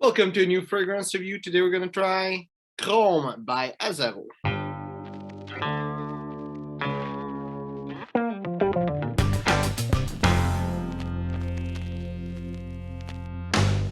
Welcome to a new fragrance review. Today we're going to try Chrome by Azzaro.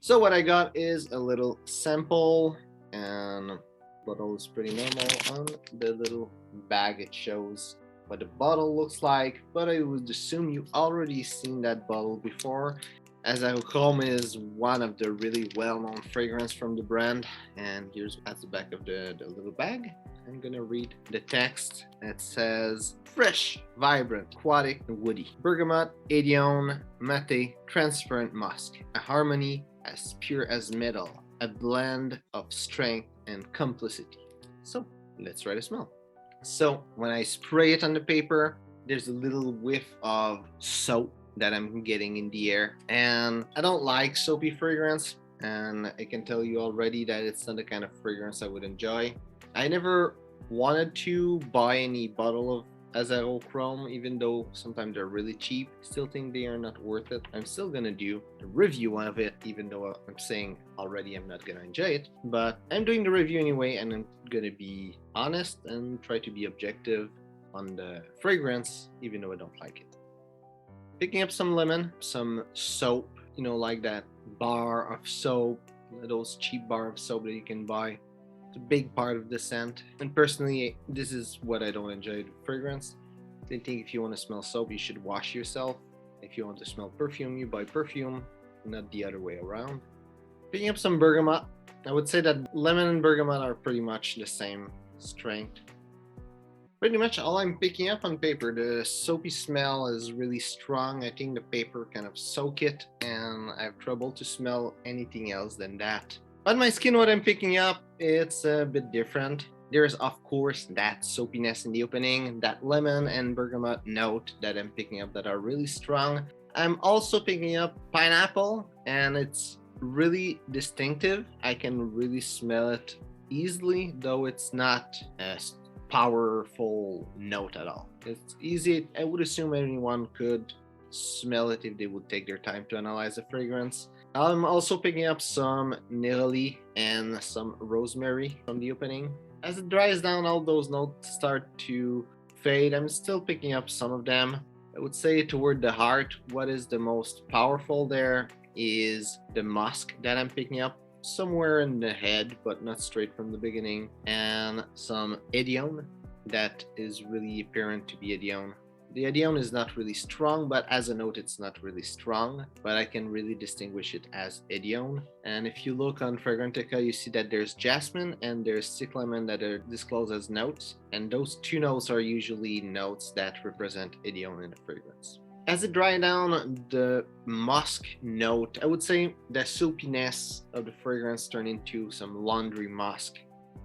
So what I got is a little sample, and bottle is pretty normal. On the little bag it shows what the bottle looks like, but I would assume you already seen that bottle before. Azzaro Chrome is one of the really well-known fragrance from the brand, and here's at the back of the little bag. I'm gonna read the text. It says, fresh, vibrant, aquatic, and woody. Bergamot, Edione, Mate, transparent musk. A harmony as pure as metal. A blend of strength and complicity. So, let's try the smell. So, when I spray it on the paper, there's a little whiff of soap that I'm getting in the air. And I don't like soapy fragrance, and I can tell you already that it's not the kind of fragrance I would enjoy. I never wanted to buy any bottle of Azzaro Chrome, even though sometimes they're really cheap. Still think they are not worth it. I'm still gonna do a review of it, even though I'm saying already I'm not gonna enjoy it. But I'm doing the review anyway, and I'm gonna be honest and try to be objective on the fragrance, even though I don't like it. Picking up some lemon, some soap, like that bar of soap, those cheap bar of soap that you can buy. It's a big part of the scent. And personally, this is what I don't enjoy the fragrance. I think if you want to smell soap, you should wash yourself. If you want to smell perfume, you buy perfume, not the other way around. Picking up some bergamot. I would say that lemon and bergamot are pretty much the same strength. Pretty much all I'm picking up on paper. The soapy smell is really strong. I think the paper kind of soak it, and I have trouble to smell anything else than that. On my skin, what I'm picking up, it's a bit different. There's of course that soapiness in the opening, that lemon and bergamot note that I'm picking up that are really strong. I'm also picking up pineapple, and it's really distinctive. I can really smell it easily, though it's not a powerful note at all. It's easy. I would assume anyone could smell it if they would take their time to analyze the fragrance. I'm also picking up some neroli and some rosemary from the opening. As it dries down, all those notes start to fade. I'm still picking up some of them. I would say toward the heart, what is the most powerful there is the musk that I'm picking up somewhere in the head, but not straight from the beginning, and some Edione that is really apparent to be Edione. The Edione is not really strong, but as a note it's not really strong, but I can really distinguish it as Edione. And if you look on Fragrantica, you see that there's jasmine and there's cyclamen that are disclosed as notes, and those two notes are usually notes that represent Edione in the fragrance. As it dries down, the musk note, I would say the soapiness of the fragrance turned into some laundry musk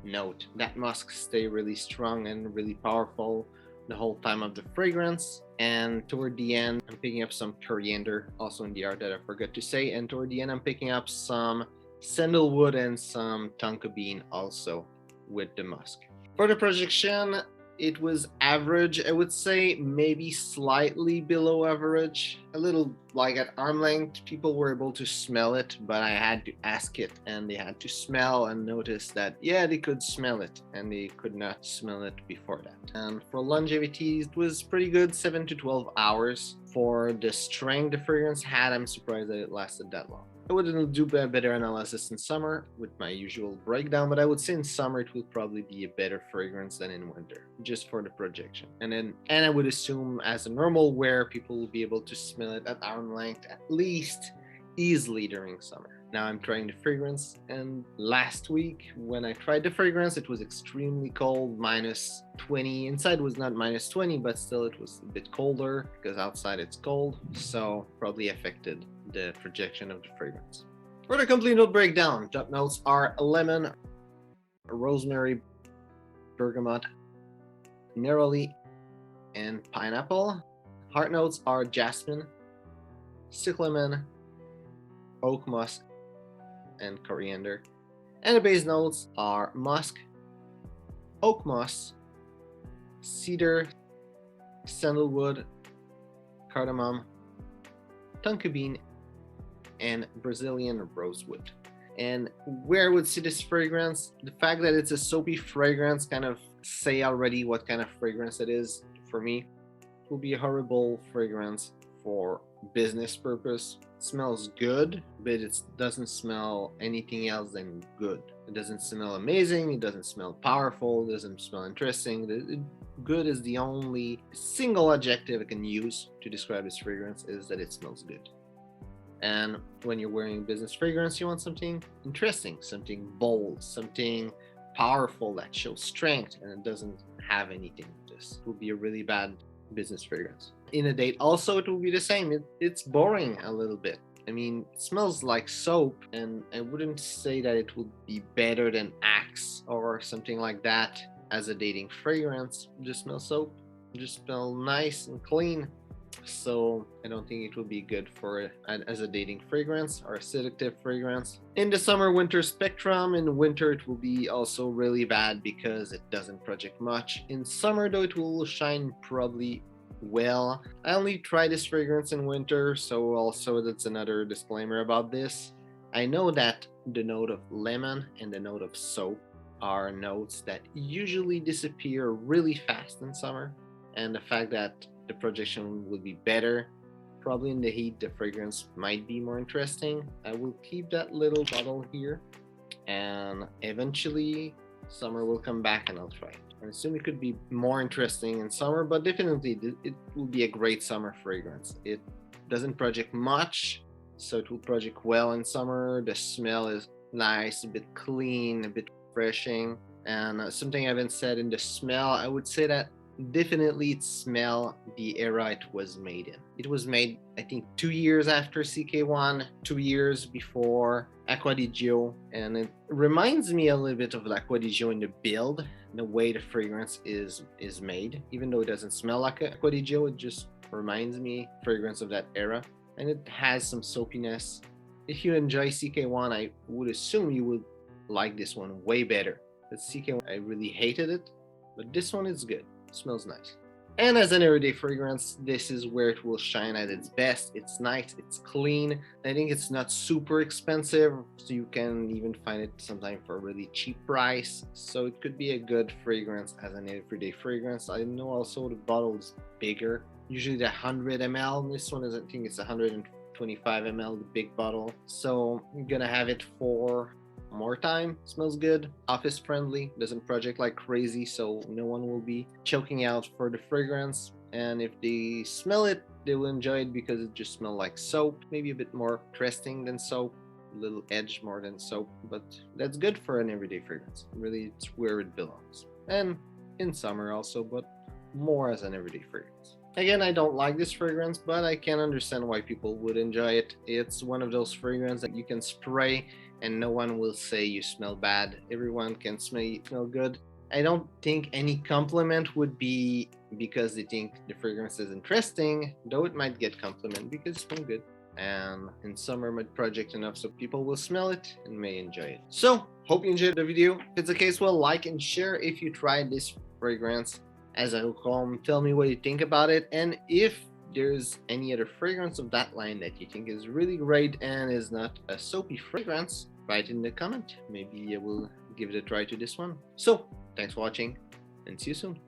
note. That musk stay really strong and really powerful the whole time of the fragrance. And toward the end, I'm picking up some coriander, also in the art that I forgot to say. And toward the end, I'm picking up some sandalwood and some tonka bean also with the musk. For the projection, it was average. I would say maybe slightly below average, a little like at arm length. People were able to smell it, but I had to ask it, and they had to smell and notice that, yeah, they could smell it, and they could not smell it before that. And for longevity, it was pretty good, 7 to 12 hours. For the strength the fragrance had, I'm surprised that it lasted that long. I wouldn't do a better analysis in summer with my usual breakdown, but I would say in summer it will probably be a better fragrance than in winter, just for the projection. And I would assume as a normal wear, people will be able to smell it at arm length at least easily during summer. Now I'm trying the fragrance, and last week when I tried the fragrance, it was extremely cold, minus 20. Inside was not minus 20, but still it was a bit colder because outside it's cold, so probably affected the projection of the fragrance. For the complete note breakdown, top notes are lemon, rosemary, bergamot, neroli, and pineapple. Heart notes are jasmine, cyclamen, oak musk, and coriander. And the base notes are musk, oak moss, cedar, sandalwood, cardamom, tonka bean, and Brazilian rosewood. And where I would see this fragrance, the fact that it's a soapy fragrance kind of say already what kind of fragrance it is for me. It will be a horrible fragrance for business purpose. It smells good, but it doesn't smell anything else than good. It doesn't smell amazing, it doesn't smell powerful, it doesn't smell interesting. Good is the only single adjective I can use to describe this fragrance, is that it smells good. And when you're wearing business fragrance, you want something interesting, something bold, something powerful that shows strength, and it doesn't have anything of this. It would be a really bad business fragrance. In a date also, it will be the same. It's boring a little bit. I mean, it smells like soap, and I wouldn't say that it would be better than Axe or something like that as a dating fragrance. It just smells soap, it just smells nice and clean. So I don't think it will be good for as a dating fragrance or a seductive fragrance. In the summer winter spectrum, in winter it will be also really bad because it doesn't project much. In summer though, it will shine probably well. I only try this fragrance in winter, so also that's another disclaimer about this. I know that the note of lemon and the note of soap are notes that usually disappear really fast in summer, and the fact that the projection will be better. Probably in the heat, the fragrance might be more interesting. I will keep that little bottle here, and eventually summer will come back and I'll try it. I assume it could be more interesting in summer, but definitely it will be a great summer fragrance. It doesn't project much, so it will project well in summer. The smell is nice, a bit clean, a bit refreshing. And something I haven't said in the smell, I would say that definitely it smell the era it was made in. It was made, I think, 2 years after CK1, 2 years before Acqua Di Gio, and it reminds me a little bit of Acqua Di Gio in the build, the way the fragrance is made. Even though it doesn't smell like Acqua Di Gio, it just reminds me fragrance of that era, and it has some soapiness. If you enjoy CK1, I would assume you would like this one way better. But CK1, I really hated it, but this one is good. Smells nice. And as an everyday fragrance, this is where it will shine at its best. It's nice, it's clean. I think it's not super expensive, so you can even find it sometimes for a really cheap price. So it could be a good fragrance as an everyday fragrance. I know also the bottle is bigger, usually the 100 ml. This one is, I think it's 125 ml, the big bottle. So I'm gonna have it for more time. Smells good, office friendly, doesn't project like crazy, so no one will be choking out for the fragrance. And if they smell it, they will enjoy it because it just smells like soap, maybe a bit more interesting than soap, a little edge more than soap, but that's good for an everyday fragrance. Really, it's where it belongs. And in summer also, but more as an everyday fragrance. Again, I don't like this fragrance, but I can understand why people would enjoy it. It's one of those fragrances that you can spray and no one will say you smell bad. Everyone can smell good. I don't think any compliment would be because they think the fragrance is interesting, though it might get compliment because it smells good. And in summer might project enough so people will smell it and may enjoy it. So, hope you enjoyed the video. If it's the case, well, like and share if you tried this fragrance. As I will come, tell me what you think about it, and if there's any other fragrance of that line that you think is really great and is not a soapy fragrance, write in the comment. Maybe I will give it a try to this one. So, thanks for watching and see you soon.